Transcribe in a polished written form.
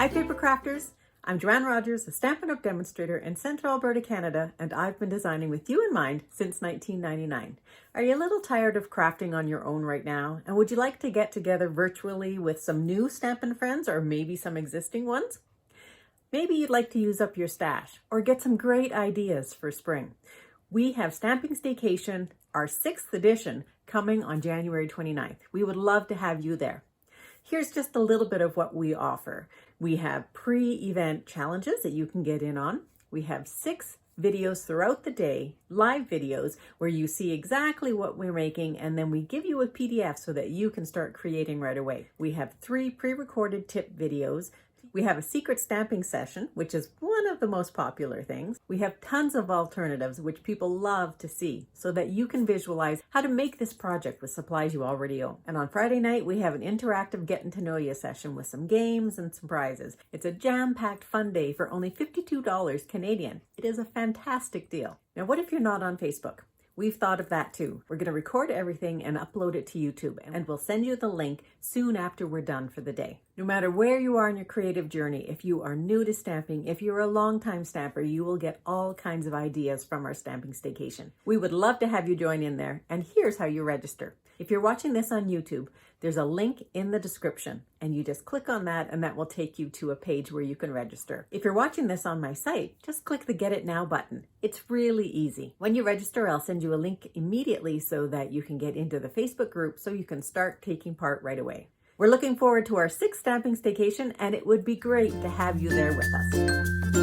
Hi paper crafters, I'm Joanne Rogers, a Stampin' Up! Demonstrator in Central Alberta, Canada, and I've been designing with you in mind since 1999. Are you a little tired of crafting on your own right now? And would you like to get together virtually with some new Stampin' friends or maybe some existing ones? Maybe you'd like to use up your stash or get some great ideas for spring. We have Stamping Staycation, our 6th edition, coming on January 29th. We would love to have you there. Here's just a little bit of what we offer. We have pre-event challenges that you can get in on. We have 6 videos throughout the day, live videos, where you see exactly what we're making, and then we give you a PDF so that you can start creating right away. We have 3 pre-recorded tip videos. We have a secret stamping session, which is one of the most popular things. We have tons of alternatives, which people love to see, so that you can visualize how to make this project with supplies you already own. And on Friday night, we have an interactive getting to know you session with some games and some prizes. It's a jam-packed fun day for only $52 Canadian. It is a fantastic deal. Now, what if you're not on Facebook? We've thought of that too. We're going to record everything and upload it to YouTube, and we'll send you the link soon after we're done for the day. No matter where you are in your creative journey, if you are new to stamping, if you're a longtime stamper, you will get all kinds of ideas from our Stamping Staycation. We would love to have you join in there, and here's how you register. If you're watching this on YouTube, there's a link in the description, and you just click on that, and that will take you to a page where you can register. If you're watching this on my site, just click the Get It Now button. It's really easy. When you register, I'll send you a link immediately so that you can get into the Facebook group so you can start taking part right away. We're looking forward to our 6th Stamping Staycation, and it would be great to have you there with us.